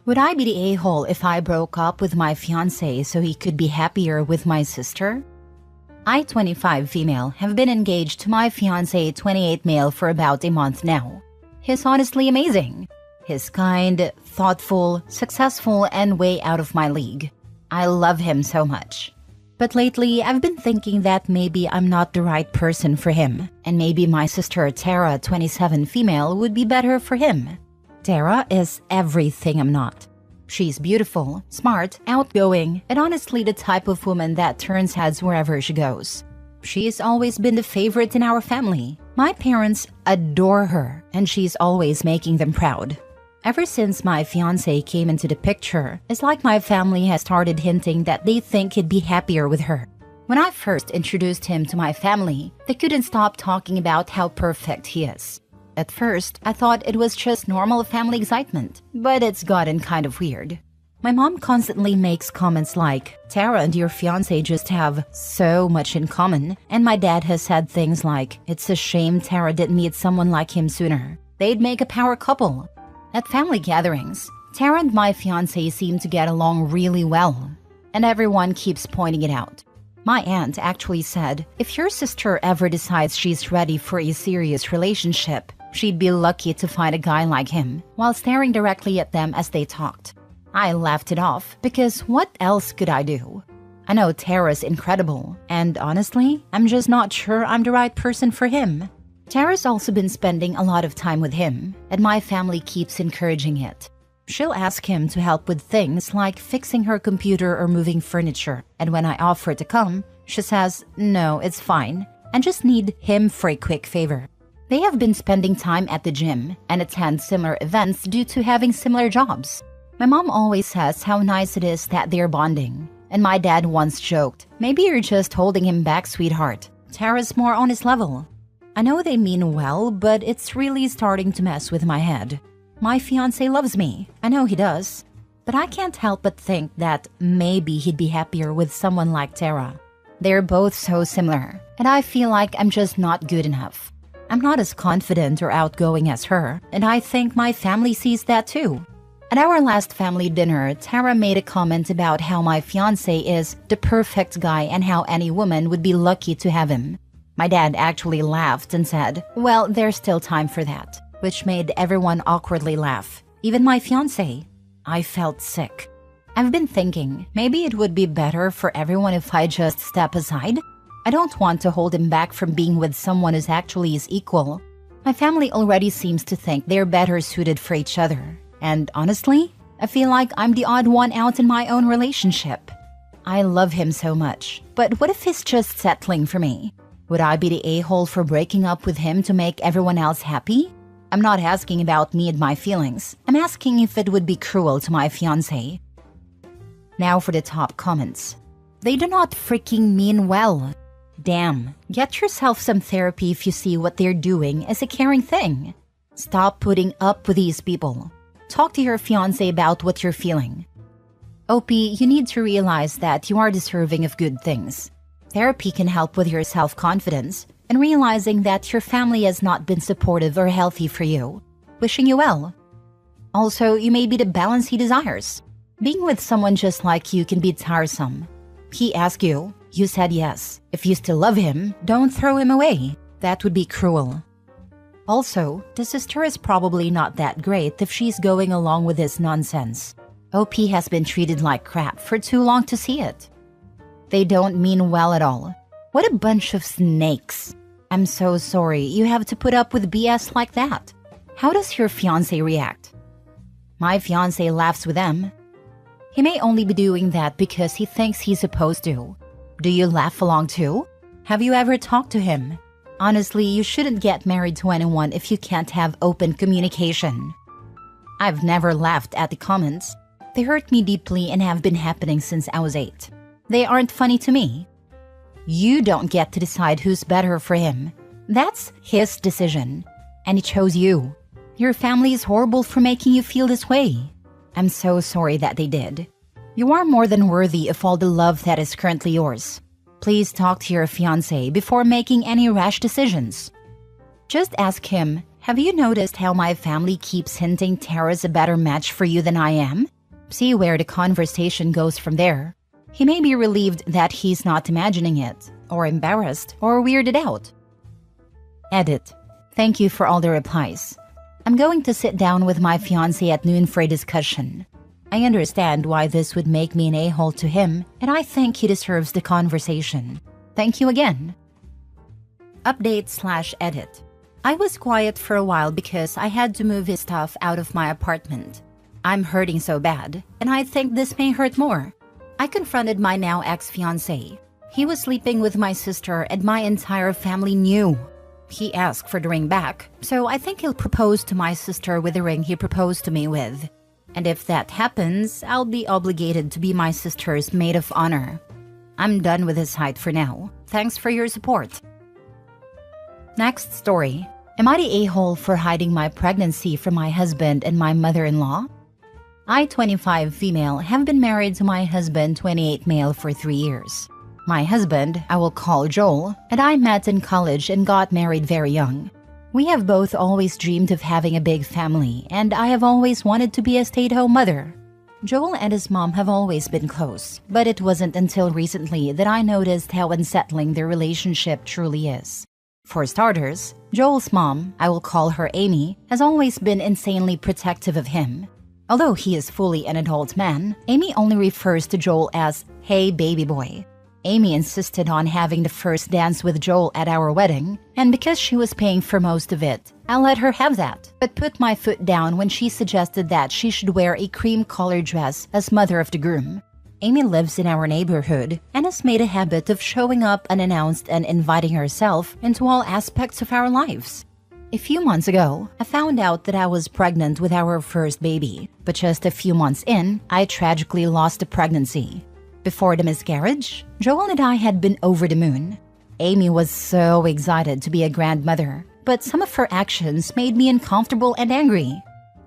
Would I be the a-hole if I broke up with my fiancé so he could be happier with my sister? I, 25 female, have been engaged to my fiancé, 28 male, for about a month now. He's honestly amazing. He's kind, thoughtful, successful, and way out of my league. I love him so much. But lately, I've been thinking that maybe I'm not the right person for him, and maybe my sister Tara, 27 female, would be better for him. Tara is everything I'm not. She's beautiful, smart, outgoing, and honestly the type of woman that turns heads wherever she goes. She's always been the favorite in our family. My parents adore her, and she's always making them proud. Ever since my fiancé came into the picture, it's like my family has started hinting that they think he'd be happier with her. When I first introduced him to my family, they couldn't stop talking about how perfect he is. At first, I thought it was just normal family excitement, but it's gotten kind of weird. My mom constantly makes comments like, "Tara and your fiancé just have so much in common," and my dad has said things like, "It's a shame Tara didn't meet someone like him sooner. They'd make a power couple." At family gatherings, Tara and my fiancé seem to get along really well, and everyone keeps pointing it out. My aunt actually said, if your sister ever decides she's ready for a serious relationship, she'd be lucky to find a guy like him, while staring directly at them as they talked. I laughed it off, because what else could I do? I know Tara's incredible, and honestly, I'm just not sure I'm the right person for him. Tara's also been spending a lot of time with him, and my family keeps encouraging it. She'll ask him to help with things like fixing her computer or moving furniture, and when I offer to come, she says, "No, it's fine, and just need him for a quick favor." They have been spending time at the gym and attend similar events due to having similar jobs. My mom always says how nice it is that they're bonding, and my dad once joked, "Maybe you're just holding him back, sweetheart. Tara's more on his level." I know they mean well, but it's really starting to mess with my head. My fiancé loves me, I know he does, but I can't help but think that maybe he'd be happier with someone like Tara. They're both so similar, and I feel like I'm just not good enough. I'm not as confident or outgoing as her, and I think my family sees that too. At our last family dinner, Tara made a comment about how my fiancé is the perfect guy and how any woman would be lucky to have him. My dad actually laughed and said, "Well, there's still time for that," which made everyone awkwardly laugh, even my fiancé. I felt sick. I've been thinking, maybe it would be better for everyone if I just step aside. I don't want to hold him back from being with someone who's actually his equal. My family already seems to think they're better suited for each other. And honestly, I feel like I'm the odd one out in my own relationship. I love him so much, but what if he's just settling for me? Would I be the a-hole for breaking up with him to make everyone else happy? I'm not asking about me and my feelings. I'm asking if it would be cruel to my fiancé. Now for the top comments. They do not freaking mean well. Damn, get yourself some therapy if you see what they're doing as a caring thing. Stop putting up with these people. Talk to your fiancé about what you're feeling. OP, you need to realize that you are deserving of good things. Therapy can help with your self-confidence and realizing that your family has not been supportive or healthy for you. Wishing you well. Also, you may be the balance he desires. Being with someone just like you can be tiresome. He asked you, you said yes. If you still love him, don't throw him away. That would be cruel. Also, the sister is probably not that great if she's going along with this nonsense. OP has been treated like crap for too long to see it. They don't mean well at all. What a bunch of snakes. I'm so sorry you have to put up with BS like that. How does your fiancé react? My fiancé laughs with them. He may only be doing that because he thinks he's supposed to. Do you laugh along too? Have you ever talked to him? Honestly, you shouldn't get married to anyone if you can't have open communication. I've never laughed at the comments. They hurt me deeply and have been happening since I was 8. They aren't funny to me. You don't get to decide who's better for him. That's his decision. And he chose you. Your family is horrible for making you feel this way. I'm so sorry that they did. You are more than worthy of all the love that is currently yours. Please talk to your fiancé before making any rash decisions. Just ask him, Have you noticed how my family keeps hinting Tara's a better match for you than I am? See where the conversation goes from there. He may be relieved that he's not imagining it, or embarrassed, or weirded out. Edit. Thank you for all the replies. I'm going to sit down with my fiancé at noon for a discussion. I understand why this would make me an a-hole to him, and I think he deserves the conversation. Thank you again. Update/edit. I was quiet for a while because I had to move his stuff out of my apartment. I'm hurting so bad, and I think this may hurt more. I confronted my now ex-fiancé. He was sleeping with my sister and my entire family knew. He asked for the ring back, so I think he'll propose to my sister with the ring he proposed to me with. And if that happens, I'll be obligated to be my sister's maid of honor. I'm done with his height for now. Thanks for your support. Next story. Am I the a-hole for hiding my pregnancy from my husband and my mother-in-law? I, 25 female, have been married to my husband, 28 male, for 3 years. My husband, I will call Joel, and I met in college and got married very young. We have both always dreamed of having a big family, and I have always wanted to be a stay-at-home mother. Joel and his mom have always been close, but it wasn't until recently that I noticed how unsettling their relationship truly is. For starters, Joel's mom, I will call her Amy, has always been insanely protective of him. Although he is fully an adult man, Amy only refers to Joel as, "Hey, baby boy." Amy insisted on having the first dance with Joel at our wedding, and because she was paying for most of it, I let her have that, but put my foot down when she suggested that she should wear a cream-colored dress as mother of the groom. Amy lives in our neighborhood and has made a habit of showing up unannounced and inviting herself into all aspects of our lives. A few months ago, I found out that I was pregnant with our first baby, but just a few months in, I tragically lost the pregnancy. Before the miscarriage, Joel and I had been over the moon. Amy was so excited to be a grandmother, but some of her actions made me uncomfortable and angry.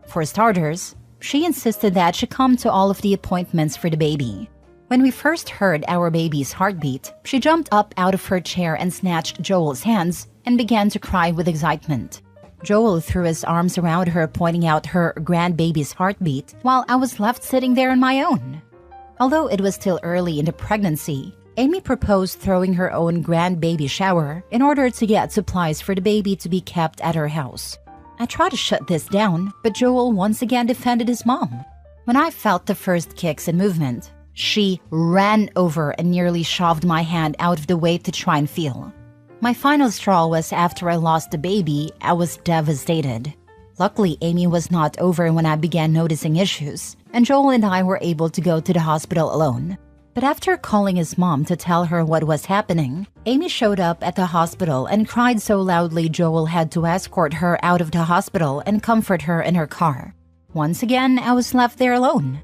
For starters, she insisted that she come to all of the appointments for the baby. When we first heard our baby's heartbeat, she jumped up out of her chair and snatched Joel's hands and began to cry with excitement. Joel threw his arms around her, pointing out her grandbaby's heartbeat, while I was left sitting there on my own. Although it was still early in the pregnancy, Amy proposed throwing her own grandbaby shower in order to get supplies for the baby to be kept at her house. I tried to shut this down, but Joel once again defended his mom. When I felt the first kicks and movement, she ran over and nearly shoved my hand out of the way to try and feel. My final straw was after I lost the baby, I was devastated. Luckily, Amy was not over when I began noticing issues, and Joel and I were able to go to the hospital alone. But after calling his mom to tell her what was happening, Amy showed up at the hospital and cried so loudly Joel had to escort her out of the hospital and comfort her in her car. Once again, I was left there alone.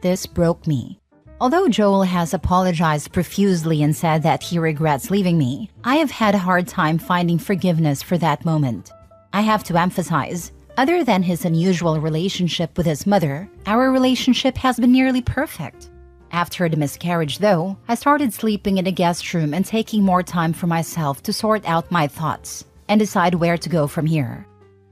This broke me. Although Joel has apologized profusely and said that he regrets leaving me, I have had a hard time finding forgiveness for that moment. I have to emphasize, other than his unusual relationship with his mother, our relationship has been nearly perfect. After the miscarriage, though, I started sleeping in the guest room and taking more time for myself to sort out my thoughts and decide where to go from here.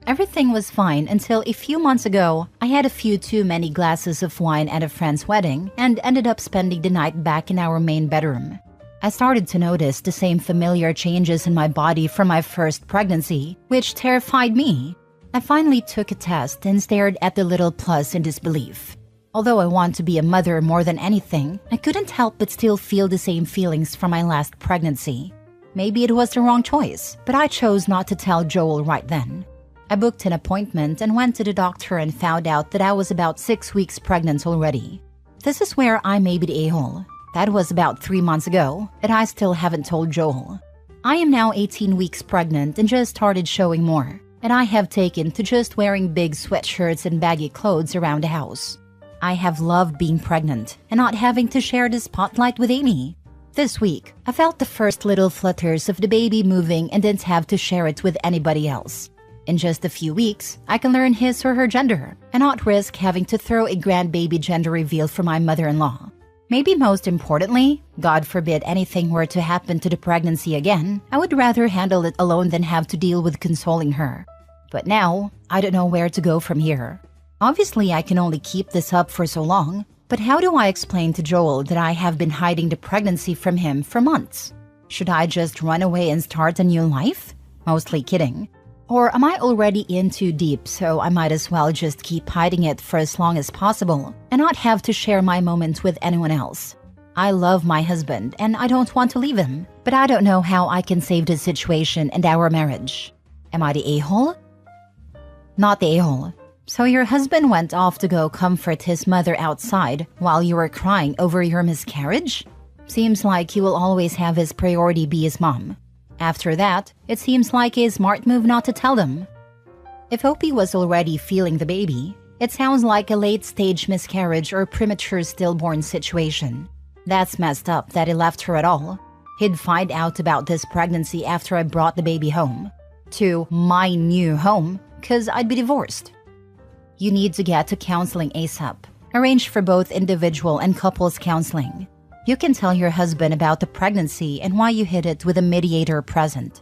Everything was fine until a few months ago, I had a few too many glasses of wine at a friend's wedding and ended up spending the night back in our main bedroom. I started to notice the same familiar changes in my body from my first pregnancy, which terrified me. I finally took a test and stared at the little plus in disbelief. Although I want to be a mother more than anything, I couldn't help but still feel the same feelings from my last pregnancy. Maybe it was the wrong choice, but I chose not to tell Joel right then. I booked an appointment and went to the doctor and found out that I was about 6 weeks pregnant already. This is where I may be the a-hole. That was about 3 months ago, and I still haven't told Joel. I am now 18 weeks pregnant and just started showing more, and I have taken to just wearing big sweatshirts and baggy clothes around the house. I have loved being pregnant and not having to share the spotlight with Amy. This week, I felt the first little flutters of the baby moving and didn't have to share it with anybody else. In just a few weeks, I can learn his or her gender and not risk having to throw a grandbaby gender reveal for my mother-in-law. Maybe most importantly, God forbid anything were to happen to the pregnancy again, I would rather handle it alone than have to deal with consoling her. But now, I don't know where to go from here. Obviously, I can only keep this up for so long, but how do I explain to Joel that I have been hiding the pregnancy from him for months? Should I just run away and start a new life? Mostly kidding. Or am I already in too deep, so I might as well just keep hiding it for as long as possible and not have to share my moments with anyone else? I love my husband and I don't want to leave him, but I don't know how I can save the situation and our marriage. Am I the a-hole? Not the a-hole. So your husband went off to go comfort his mother outside while you were crying over your miscarriage? Seems like he will always have his priority be his mom. After that, it seems like a smart move not to tell them. If Opie was already feeling the baby, it sounds like a late-stage miscarriage or premature stillborn situation. That's messed up that he left her at all. He'd find out about this pregnancy after I brought the baby home. To my new home, because I'd be divorced. You need to get to counseling ASAP. Arrange for both individual and couples counseling. You can tell your husband about the pregnancy and why you hid it with a mediator present.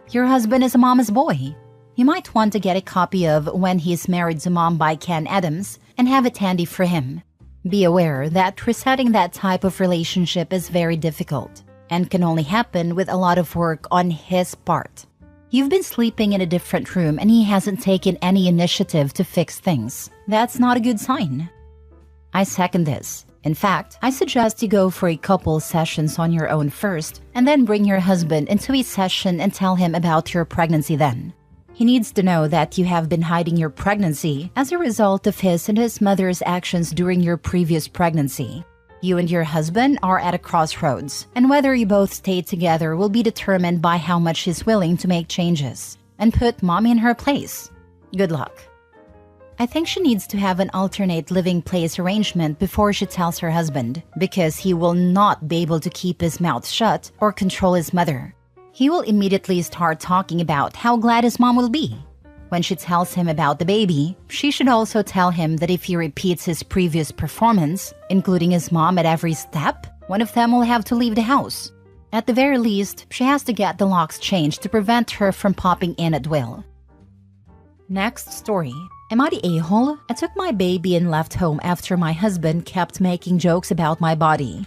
Your husband is a mama's boy. You might want to get a copy of When He's Married to Mom by Ken Adams and have it handy for him. Be aware that resetting that type of relationship is very difficult and can only happen with a lot of work on his part. You've been sleeping in a different room and he hasn't taken any initiative to fix things. That's not a good sign. I second this. In fact, I suggest you go for a couple sessions on your own first and then bring your husband into a session and tell him about your pregnancy then. He needs to know that you have been hiding your pregnancy as a result of his and his mother's actions during your previous pregnancy. You and your husband are at a crossroads, and whether you both stay together will be determined by how much he's willing to make changes and put mommy in her place. Good luck. I think she needs to have an alternate living place arrangement before she tells her husband, because he will not be able to keep his mouth shut or control his mother. He will immediately start talking about how glad his mom will be. When she tells him about the baby, she should also tell him that if he repeats his previous performance, including his mom at every step, one of them will have to leave the house. At the very least, she has to get the locks changed to prevent her from popping in at will. Next story. Am I the a-hole? I took my baby and left home after my husband kept making jokes about my body.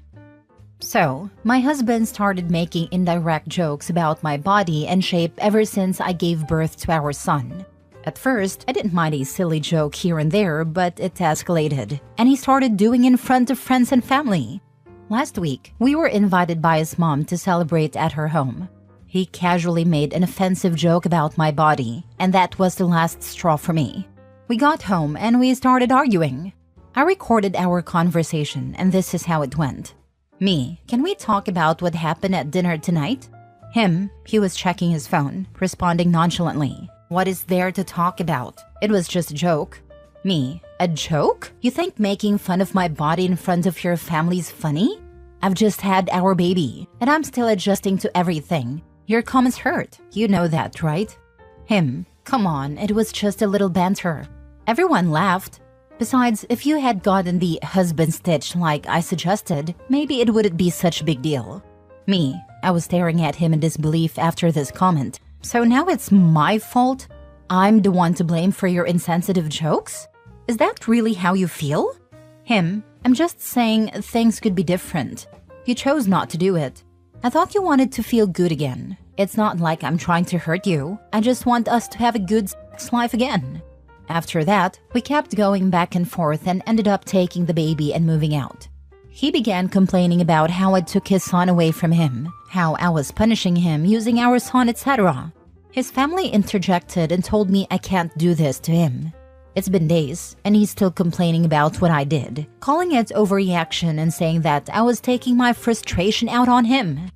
So, my husband started making indirect jokes about my body and shape ever since I gave birth to our son. At first, I didn't mind a silly joke here and there, but it escalated, and he started doing in front of friends and family. Last week, we were invited by his mom to celebrate at her home. He casually made an offensive joke about my body, and that was the last straw for me. We got home and we started arguing. I recorded our conversation, and this is how it went. Me, can we talk about what happened at dinner tonight? Him, he was checking his phone, responding nonchalantly. What is there to talk about? It was just a joke. Me, a joke? You think making fun of my body in front of your family's funny? I've just had our baby, and I'm still adjusting to everything. Your comments hurt. You know that, right? Him, come on, it was just a little banter. Everyone laughed. Besides, if you had gotten the husband stitch like I suggested, maybe it wouldn't be such a big deal. Me, I was staring at him in disbelief after this comment. So now it's my fault? I'm the one to blame for your insensitive jokes? Is that really how you feel? Him, I'm just saying things could be different. You chose not to do it. I thought you wanted to feel good again. It's not like I'm trying to hurt you. I just want us to have a good sex life again. After that, we kept going back and forth and ended up taking the baby and moving out. He began complaining about how I took his son away from him, how I was punishing him using our son, etc. His family interjected and told me I can't do this to him. It's been days, and he's still complaining about what I did, calling it overreaction and saying that I was taking my frustration out on him.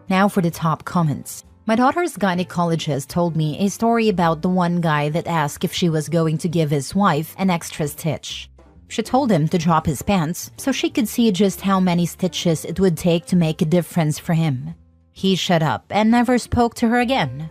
Now for the top comments. My daughter's gynecologist told me a story about the one guy that asked if she was going to give his wife an extra stitch. She told him to drop his pants so she could see just how many stitches it would take to make a difference for him. He shut up and never spoke to her again.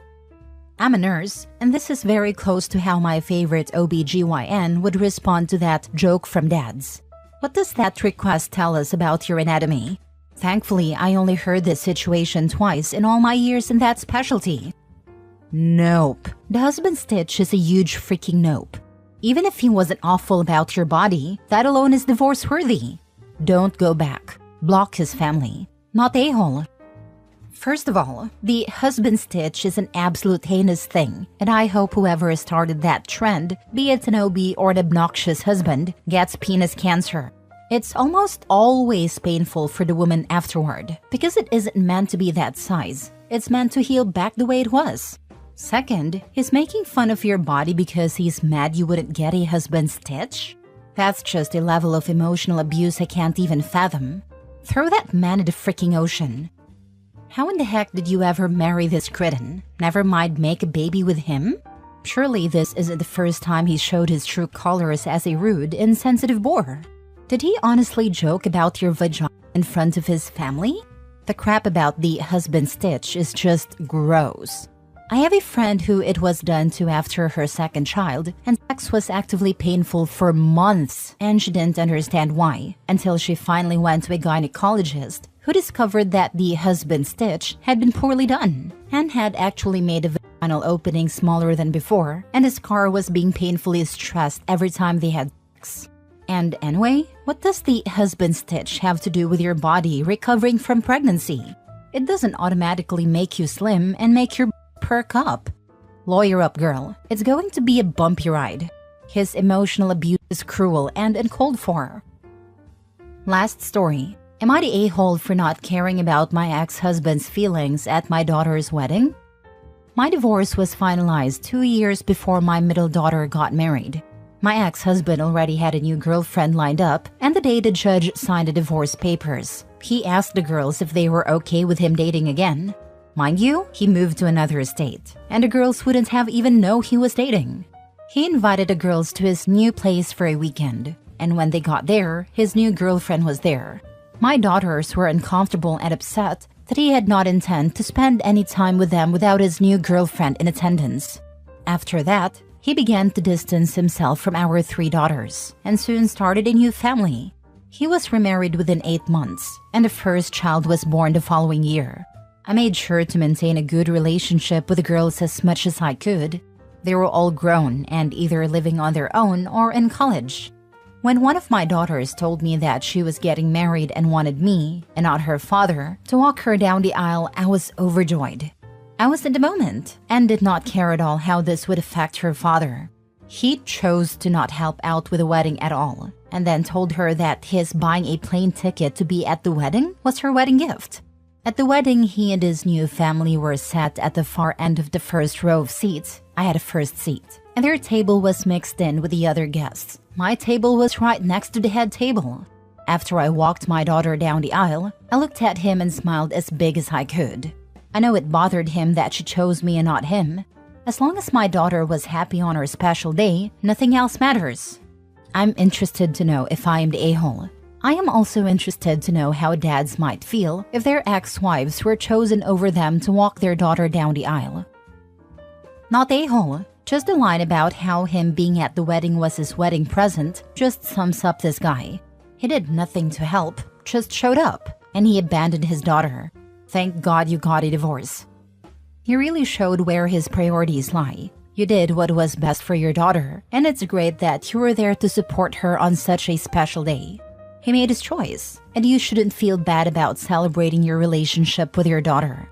I'm a nurse, and this is very close to how my favorite OBGYN would respond to that joke from dads. What does that request tell us about your anatomy? Thankfully, I only heard this situation twice in all my years in that specialty. Nope. The husband stitch is a huge freaking nope. Even if he wasn't awful about your body, that alone is divorce-worthy. Don't go back. Block his family. Not a-hole. First of all, the husband stitch is an absolute heinous thing, and I hope whoever started that trend, be it an OB or an obnoxious husband, gets penis cancer. It's almost always painful for the woman afterward, because it isn't meant to be that size. It's meant to heal back the way it was. Second, he's making fun of your body because he's mad you wouldn't get a husband stitch? That's just a level of emotional abuse I can't even fathom. Throw that man in the freaking ocean. How in the heck did you ever marry this cretin? Never mind make a baby with him? Surely this isn't the first time he showed his true colors as a rude, insensitive bore. Did he honestly joke about your vagina in front of his family? The crap about the husband stitch is just gross. I have a friend who it was done to after her second child, and sex was actively painful for months, and she didn't understand why, until she finally went to a gynecologist, who discovered that the husband stitch had been poorly done, and had actually made the vaginal opening smaller than before, and the scar was being painfully stressed every time they had sex. And anyway, what does the husband stitch have to do with your body recovering from pregnancy? It doesn't automatically make you slim and make your perk up. Lawyer up, girl. It's going to be a bumpy ride. His emotional abuse is cruel and uncalled for. Last story. Am I the a-hole for not caring about my ex-husband's feelings at my daughter's wedding? My divorce was finalized 2 years before my middle daughter got married. My ex-husband already had a new girlfriend lined up, and the day the judge signed the divorce papers, he asked the girls if they were okay with him dating again. Mind you, he moved to another state, and the girls wouldn't have even known he was dating. He invited the girls to his new place for a weekend, and when they got there, his new girlfriend was there. My daughters were uncomfortable and upset that he had not intended to spend any time with them without his new girlfriend in attendance. After that, he began to distance himself from our 3 daughters, and soon started a new family. He was remarried within 8 months, and the first child was born the following year. I made sure to maintain a good relationship with the girls as much as I could. They were all grown and either living on their own or in college. When one of my daughters told me that she was getting married and wanted me, and not her father, to walk her down the aisle, I was overjoyed. I was in the moment and did not care at all how this would affect her father. He chose to not help out with the wedding at all, and then told her that his buying a plane ticket to be at the wedding was her wedding gift. At the wedding, he and his new family were sat at the far end of the first row of seats. I had a first seat, and their table was mixed in with the other guests. My table was right next to the head table. After I walked my daughter down the aisle, I looked at him and smiled as big as I could. I know it bothered him that she chose me and not him. As long as my daughter was happy on her special day, nothing else matters. I'm interested to know if I am the a-hole. I am also interested to know how dads might feel if their ex-wives were chosen over them to walk their daughter down the aisle. Not a-hole, just a line about how him being at the wedding was his wedding present just sums up this guy. He did nothing to help, just showed up, and he abandoned his daughter. Thank God you got a divorce. He really showed where his priorities lie. You did what was best for your daughter, and it's great that you were there to support her on such a special day. He made his choice, and you shouldn't feel bad about celebrating your relationship with your daughter.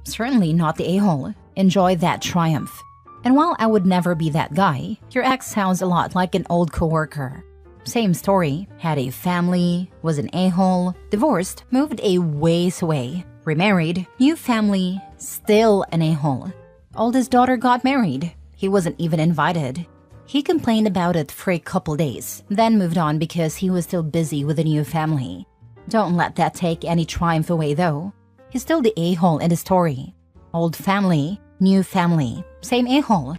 Certainly not the a-hole. Enjoy that triumph. And while I would never be that guy, your ex sounds a lot like an old coworker. Same story, had a family, was an a-hole, divorced, moved a ways away, remarried, new family, still an a-hole. Oldest daughter got married. He wasn't even invited. He complained about it for a couple days, then moved on because he was still busy with a new family. Don't let that take any triumph away though. He's still the a-hole in the story. Old family, new family, same a-hole.